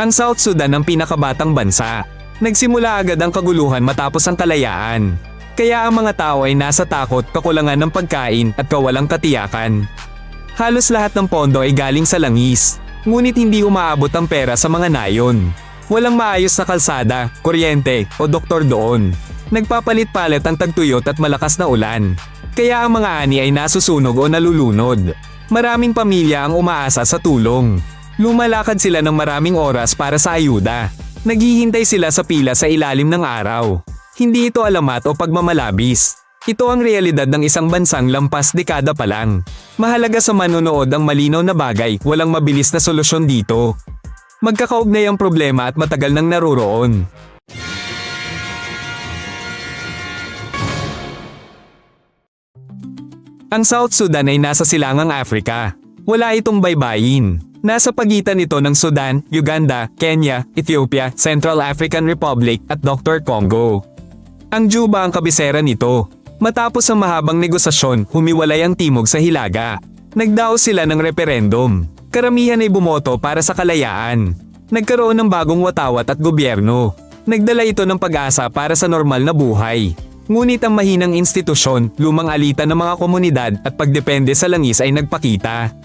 Ang South Sudan ang pinakabatang bansa. Nagsimula agad ang kaguluhan matapos ang kalayaan. Kaya ang mga tao ay nasa takot, kakulangan ng pagkain at kawalang katiyakan. Halos lahat ng pondo ay galing sa langis. Ngunit hindi umaabot ang pera sa mga nayon. Walang maayos na kalsada, kuryente o doktor doon. Nagpapalit-palit ang tagtuyot at malakas na ulan. Kaya ang mga ani ay nasusunog o nalulunod. Maraming pamilya ang umaasa sa tulong. Lumalakad sila ng maraming oras para sa ayuda. Naghihintay sila sa pila sa ilalim ng araw. Hindi ito alamat o pagmamalabis. Ito ang realidad ng isang bansang lampas dekada pa lang. Mahalaga sa manonood ang malinaw na bagay, walang mabilis na solusyon dito. Magkakaugnay ang problema at matagal nang naruroon. Ang South Sudan ay nasa silangang Africa. Wala itong baybayin. Nasa pagitan ito ng Sudan, Uganda, Kenya, Ethiopia, Central African Republic at Dr. Congo. Ang Juba ang kabisera nito. Matapos ang mahabang negosasyon, humiwalay ang timog sa hilaga. Nagdaos sila ng referendum. Karamihan ay bumoto para sa kalayaan. Nagkaroon ng bagong watawat at gobyerno. Nagdala ito ng pag-asa para sa normal na buhay. Ngunit ang mahinang institusyon, lumang alitan ng mga komunidad at pagdepende sa langis ay nagpakita.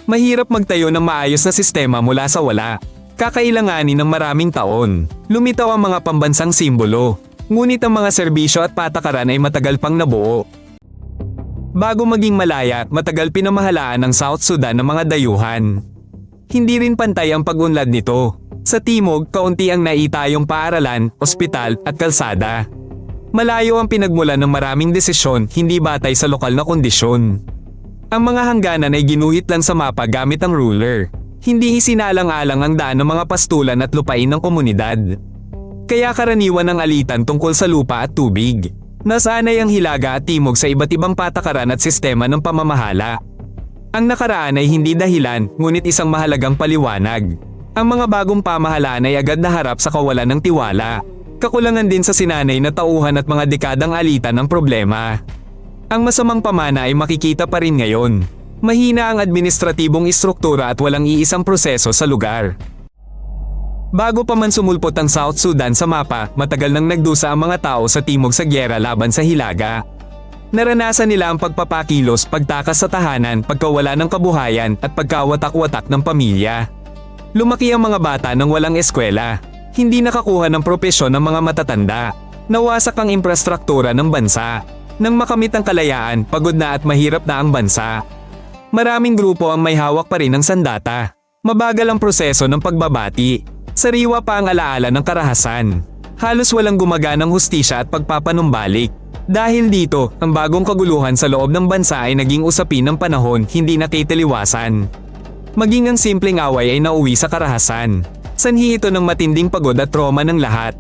Mahirap magtayo ng maayos na sistema mula sa wala. Kakailanganin ng maraming taon. Lumitaw ang mga pambansang simbolo. Ngunit ang mga serbisyo at patakaran ay matagal pang nabuo. Bago maging malaya, matagal pinamahalaan ng South Sudan ng mga dayuhan. Hindi rin pantay ang pag-unlad nito. Sa timog, kaunti ang naitayong paaralan, ospital at kalsada. Malayo ang pinagmulan ng maraming desisyon, hindi batay sa lokal na kondisyon. Ang mga hangganan ay ginuhit lang sa mapa gamit ang ruler. Hindi isinalang-alang ang daan ng mga pastulan at lupain ng komunidad. Kaya karaniwan ang alitan tungkol sa lupa at tubig. Nasanay ang hilaga at timog sa iba't ibang patakaran at sistema ng pamamahala. Ang nakaraan ay hindi dahilan, ngunit isang mahalagang paliwanag. Ang mga bagong pamahalaan ay agad naharap sa kawalan ng tiwala. Kakulangan din sa sinanay na tauhan at mga dekadang alitan ng problema. Ang masamang pamana ay makikita pa rin ngayon. Mahina ang administratibong istruktura at walang iisang proseso sa lugar. Bago pa man sumulpot ang South Sudan sa mapa, matagal nang nagdusa ang mga tao sa timog sa gyera laban sa hilaga. Naranasan nila ang pagpapakilos, pagtakas sa tahanan, pagkawala ng kabuhayan at pagkawatak-watak ng pamilya. Lumaki ang mga bata nang walang eskwela. Hindi nakakuha ng propesyon ng mga matatanda. Nawasak ang infrastruktura ng bansa. Nang makamit ang kalayaan, pagod na at mahirap na ang bansa. Maraming grupo ang may hawak pa rin ng sandata. Mabagal ang proseso ng pagbabati. Sariwa pa ang alaala ng karahasan. Halos walang gumaganang hustisya at pagpapanumbalik. Dahil dito, ang bagong kaguluhan sa loob ng bansa ay naging usapin ng panahon, hindi nakitiliwasan. Maging ang simpleng away ay nauwi sa karahasan. Sanhi ito ng matinding pagod at trauma ng lahat.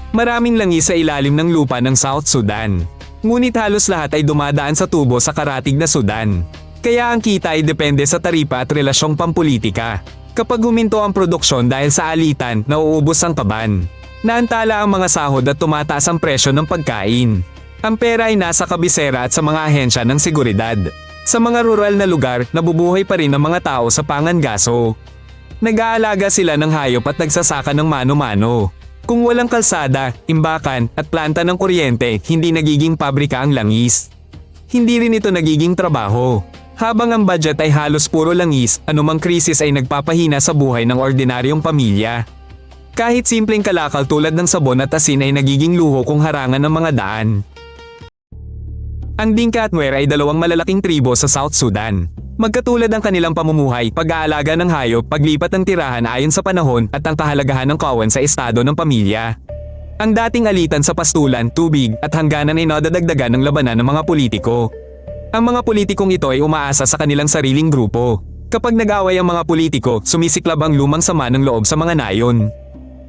Maraming langis sa ilalim ng lupa ng South Sudan. Ngunit halos lahat ay dumadaan sa tubo sa karatig na Sudan. Kaya ang kita ay depende sa taripa at relasyong pampolitika. Kapag huminto ang produksyon dahil sa alitan, nauubos ang kaban. Naantala ang mga sahod at tumataas ang presyo ng pagkain. Ang pera ay nasa kabisera at sa mga ahensya ng seguridad. Sa mga rural na lugar, nabubuhay pa rin ang mga tao sa pangangaso. Nag-aalaga sila ng hayop at nagsasaka ng mano-mano. Kung walang kalsada, imbakan at planta ng kuryente, hindi nagiging pabrika ang langis. Hindi rin ito nagiging trabaho. Habang ang budget ay halos puro langis, anumang krisis ay nagpapahina sa buhay ng ordinaryong pamilya. Kahit simpleng kalakal tulad ng sabon at asin ay nagiging luho kung harangan ng mga daan. Ang Dinka at Nuer ay dalawang malalaking tribo sa South Sudan. Magkatulad ang kanilang pamumuhay, pag-aalaga ng hayop, paglipat ng tirahan ayon sa panahon at ang kahalagahan ng kawan sa estado ng pamilya. Ang dating alitan sa pastulan, tubig at hangganan ay nadadagdagan ng labanan ng mga politiko. Ang mga politikong ito ay umaasa sa kanilang sariling grupo. Kapag nag-away ang mga politiko, sumisiklab ang lumang sama ng loob sa mga nayon.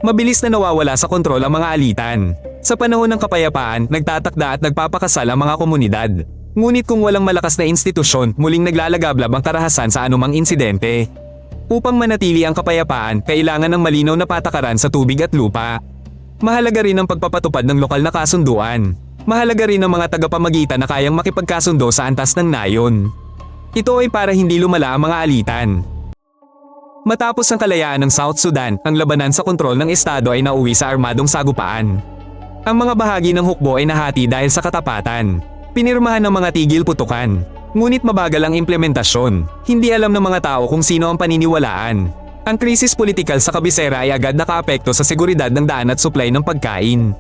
Mabilis na nawawala sa kontrol ang mga alitan. Sa panahon ng kapayapaan, nagtatakda at nagpapakasal ang mga komunidad. Ngunit kung walang malakas na institusyon, muling naglalagablab ang karahasan sa anumang insidente. Upang manatili ang kapayapaan, kailangan ng malinaw na patakaran sa tubig at lupa. Mahalaga rin ang pagpapatupad ng lokal na kasunduan. Mahalaga rin ang mga tagapamagitan na kayang makipagkasundo sa antas ng nayon. Ito ay para hindi lumala ang mga alitan. Matapos ang kalayaan ng South Sudan, ang labanan sa kontrol ng estado ay nauwi sa armadong sagupaan. Ang mga bahagi ng hukbo ay nahati dahil sa katapatan. Pinirmahan ng mga tigil putukan. Ngunit mabagal ang implementasyon. Hindi alam ng mga tao kung sino ang paniniwalaan. Ang krisis politikal sa kabisera ay agad nakaapekto sa seguridad ng daan at supply ng pagkain.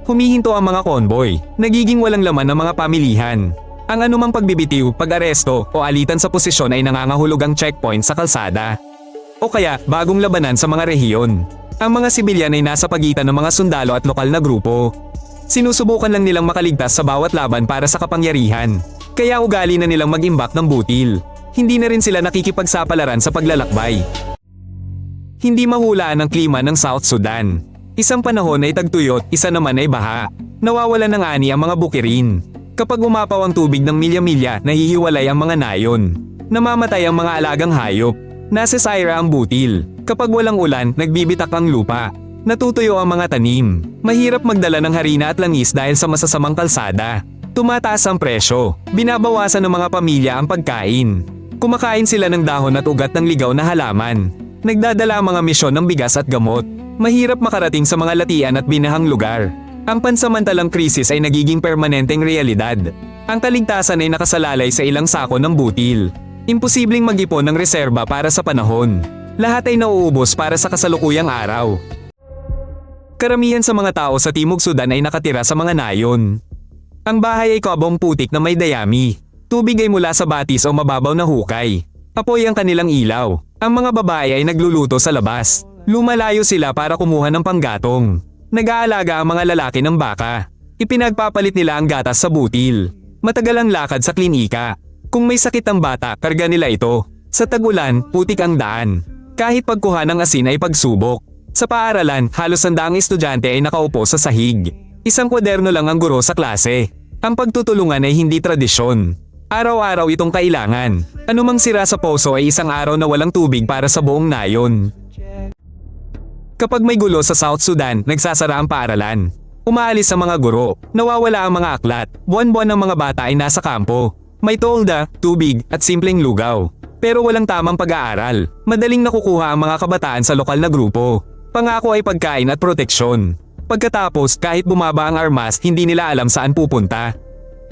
Humihinto ang mga konboy. Nagiging walang laman ng mga pamilihan. Ang anumang pagbibitiw, pag-aresto o alitan sa posisyon ay nangangahulugang checkpoint sa kalsada. O kaya bagong labanan sa mga rehiyon. Ang mga sibilyan ay nasa pagitan ng mga sundalo at lokal na grupo. Sinusubukan lang nilang makaligtas sa bawat laban para sa kapangyarihan. Kaya ugali na nilang mag-imbak ng butil. Hindi na rin sila nakikipagsapalaran sa paglalakbay. Hindi mahulaan ang klima ng South Sudan. Isang panahon ay tagtuyot, isa naman ay baha. Nawawalan ng ani ang mga bukirin. Kapag umapaw ang tubig ng milya-milya, nahihiwalay ang mga nayon. Namamatay ang mga alagang hayop. Nasisira ang butil. Kapag walang ulan, nagbibitak ang lupa. Natutuyo ang mga tanim. Mahirap magdala ng harina at langis dahil sa masasamang kalsada. Tumataas ang presyo. Binabawasan ng mga pamilya ang pagkain. Kumakain sila ng dahon at ugat ng ligaw na halaman. Nagdadala ang mga misyon ng bigas at gamot. Mahirap makarating sa mga latian at binahang lugar. Ang pansamantalang krisis ay nagiging permanenteng realidad. Ang kaligtasan ay nakasalalay sa ilang sako ng butil. Imposibleng mag-ipon ng reserba para sa panahon. Lahat ay nauubos para sa kasalukuyang araw. Karamihan sa mga tao sa Timog Sudan ay nakatira sa mga nayon. Ang bahay ay kabong putik na may dayami. Tubig ay mula sa batis o mababaw na hukay. Apoy ang kanilang ilaw. Ang mga babae ay nagluluto sa labas. Lumalayo sila para kumuha ng panggatong. Nag-aalaga ang mga lalaki ng baka. Ipinagpapalit nila ang gatas sa butil. Matagal ang lakad sa klinika. Kung may sakit ang bata, karga nila ito. Sa tag-ulan, putik ang daan. Kahit pagkuha ng asin ay pagsubok. Sa paaralan, halos 100 estudyante ay nakaupo sa sahig. Isang kwaderno lang ang guro sa klase. Ang pagtutulungan ay hindi tradisyon. Araw-araw itong kailangan. Anumang sira sa poso ay isang araw na walang tubig para sa buong nayon. Kapag may gulo sa South Sudan, nagsasara ang paaralan. Umaalis ang mga guro. Nawawala ang mga aklat. Buwan-buwan ang mga bata ay nasa kampo. May tolda, tubig at simpleng lugaw. Pero walang tamang pag-aaral. Madaling nakukuha ang mga kabataan sa lokal na grupo. Pangako ay pagkain at proteksyon. Pagkatapos, kahit bumaba ang armas, hindi nila alam saan pupunta.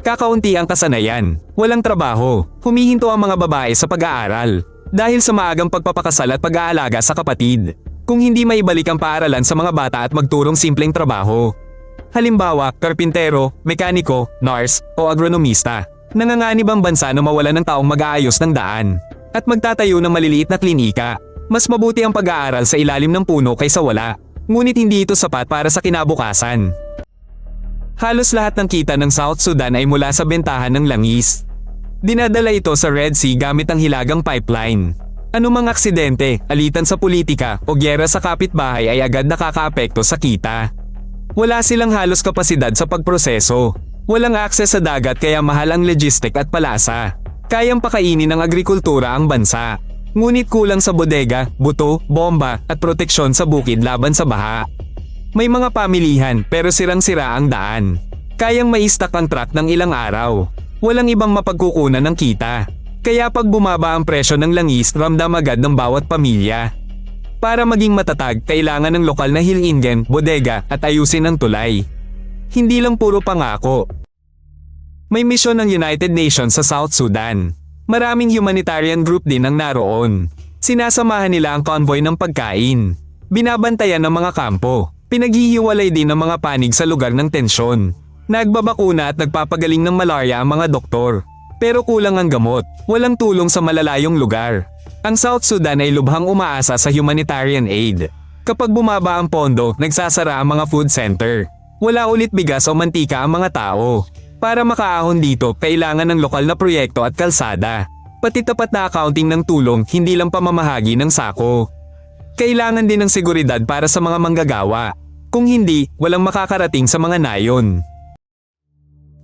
Kakaunti ang kasanayan. Walang trabaho. Humihinto ang mga babae sa pag-aaral. Dahil sa maagang pagpapakasal at pag-aalaga sa kapatid. Kung hindi maibalik ang paaralan sa mga bata at magturong simpleng trabaho. Halimbawa, karpintero, mekaniko, nurse, o agronomista. Nanganganib ang bansa na mawalan ng taong mag-aayos ng daan at magtatayo ng maliliit na klinika. Mas mabuti ang pag-aaral sa ilalim ng puno kaysa wala. Ngunit hindi ito sapat para sa kinabukasan. Halos lahat ng kita ng South Sudan ay mula sa bentahan ng langis. Dinadala ito sa Red Sea gamit ang hilagang pipeline. Anumang aksidente, alitan sa politika o gyera sa kapitbahay ay agad nakakaapekto sa kita. Wala silang halos kapasidad sa pagproseso. Walang akses sa dagat kaya mahal ang logistic at palasa. Kayang pakainin ng agrikultura ang bansa. Ngunit kulang sa bodega, buto, bomba at proteksyon sa bukid laban sa baha. May mga pamilihan pero sirang-sira ang daan. Kayang maistak ang truck ng ilang araw. Walang ibang mapagkukunan ng kita. Kaya pag bumaba ang presyo ng langis, ramdam agad ng bawat pamilya. Para maging matatag, kailangan ng lokal na hilingen, bodega at ayusin ang tulay. Hindi lang puro pangako. May misyon ng United Nations sa South Sudan. Maraming humanitarian group din ang naroon. Sinasamahan nila ang convoy ng pagkain. Binabantayan ng mga kampo. Pinaghihiwalay din ng mga panig sa lugar ng tensyon. Nagbabakuna at nagpapagaling ng malaria ang mga doktor. Pero kulang ang gamot. Walang tulong sa malalayong lugar. Ang South Sudan ay lubhang umaasa sa humanitarian aid. Kapag bumaba ang pondo, nagsasara ang mga food center. Wala ulit bigas o mantika ang mga tao. Para makaahon dito, kailangan ng lokal na proyekto at kalsada. Pati tapat na accounting ng tulong, hindi lang pamamahagi ng sako. Kailangan din ng seguridad para sa mga manggagawa. Kung hindi, walang makakarating sa mga nayon.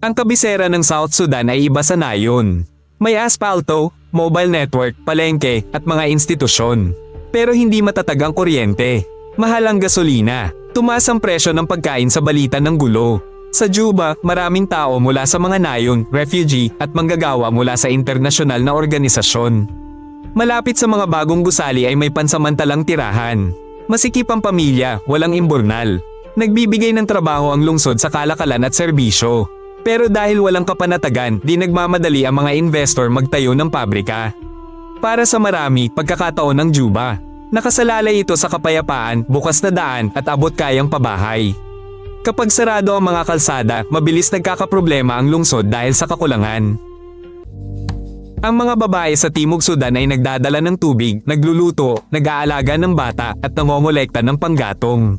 Ang kabisera ng South Sudan ay iba sa nayon. May aspalto, mobile network, palengke at mga institusyon. Pero hindi matatag ang kuryente. Mahal ang gasolina. Tumaas ang presyo ng pagkain sa balita ng gulo. Sa Juba, maraming tao mula sa mga nayon, refugee at manggagawa mula sa internasyonal na organisasyon. Malapit sa mga bagong gusali ay may pansamantalang tirahan. Masikip ang pamilya, walang imburnal. Nagbibigay ng trabaho ang lungsod sa kalakalan at serbisyo. Pero dahil walang kapanatagan, di nagmamadali ang mga investor magtayo ng pabrika. Para sa marami, pagkakataon ng Juba. Nakasalalay ito sa kapayapaan, bukas na daan at abot kayang pabahay. Kapag sarado ang mga kalsada, mabilis nagkakaproblema ang lungsod dahil sa kakulangan. Ang mga babae sa Timog Sudan ay nagdadala ng tubig, nagluluto, nag-aalaga ng bata at nangongolekta ng panggatong.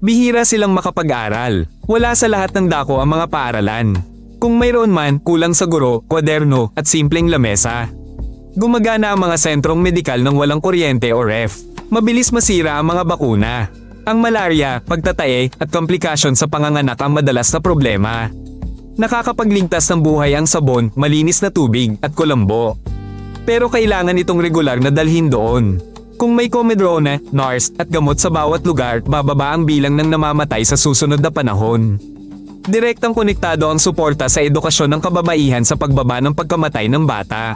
Bihira silang makapag-aral. Wala sa lahat ng dako ang mga paaralan. Kung mayroon man, kulang sa guro, kwaderno at simpleng lamesa. Gumagana ang mga sentrong medikal ng walang kuryente o ref. Mabilis masira ang mga bakuna. Ang malaria, pagtatae at komplikasyon sa panganganak ang madalas na problema. Nakakapagligtas ng buhay ang sabon, malinis na tubig at kulambo. Pero kailangan itong regular na dalhin doon. Kung may komedrona, NARS at gamot sa bawat lugar, bababa ang bilang ng namamatay sa susunod na panahon. Direktang konektado ang suporta sa edukasyon ng kababaihan sa pagbaba ng pagkamatay ng bata.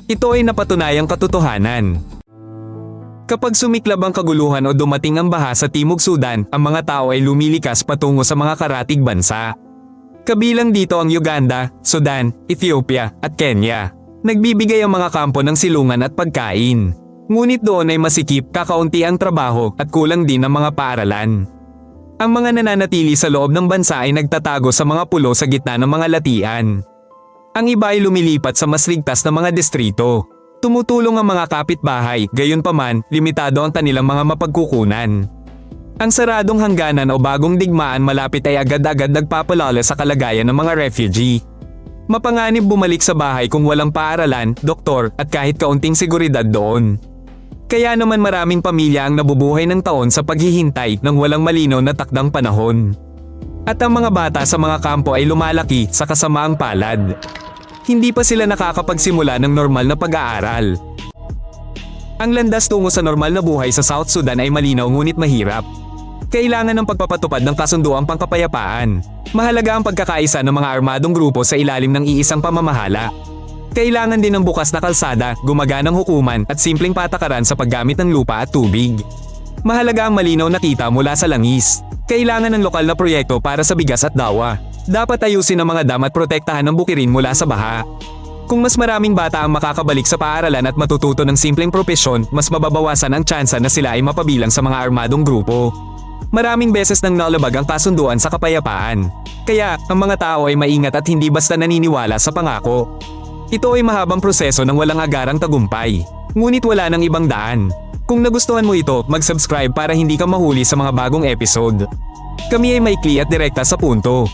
Ito ay napatunayang katotohanan. Kapag sumiklab ang kaguluhan o dumating ang baha sa Timog Sudan, ang mga tao ay lumilikas patungo sa mga karatig bansa. Kabilang dito ang Uganda, Sudan, Ethiopia at Kenya. Nagbibigay ang mga kampo ng silungan at pagkain. Ngunit doon ay masikip, kakaunti ang trabaho at kulang din ang mga paaralan. Ang mga nananatili sa loob ng bansa ay nagtatago sa mga pulo sa gitna ng mga latian. Ang iba ay lumilipat sa mas ligtas na mga distrito. Tumutulong ang mga kapitbahay, gayunpaman, limitado ang kanilang mga mapagkukunan. Ang saradong hangganan o bagong digmaan malapit ay agad-agad nagpapalala sa kalagayan ng mga refugee. Mapanganib bumalik sa bahay kung walang paaralan, doktor at kahit kaunting seguridad doon. Kaya naman maraming pamilya ang nabubuhay ng taon sa paghihintay ng walang malinaw na takdang panahon. At ang mga bata sa mga kampo ay lumalaki sa kasamaang palad. Hindi pa sila nakakapagsimula ng normal na pag-aaral. Ang landas tungo sa normal na buhay sa South Sudan ay malinaw ngunit mahirap. Kailangan ng pagpapatupad ng kasunduang pangkapayapaan. Mahalaga ang pagkakaisa ng mga armadong grupo sa ilalim ng iisang pamamahala. Kailangan din ng bukas na kalsada, gumaganang hukuman at simpleng patakaran sa paggamit ng lupa at tubig. Mahalaga ang malinaw na kita mula sa langis. Kailangan ng lokal na proyekto para sa bigas at dawa. Dapat ayusin ang mga dam at protektahan ng bukirin mula sa baha. Kung mas maraming bata ang makakabalik sa paaralan at matututo ng simpleng propesyon, mas mababawasan ang tsansa na sila ay mapabilang sa mga armadong grupo. Maraming beses nang nalabag ang kasunduan sa kapayapaan. Kaya, ang mga tao ay maingat at hindi basta naniniwala sa pangako. Ito ay mahabang proseso ng walang agarang tagumpay. Ngunit wala nang ibang daan. Kung nagustuhan mo ito, mag-subscribe para hindi ka mahuli sa mga bagong episode. Kami ay maikli at direkta sa punto.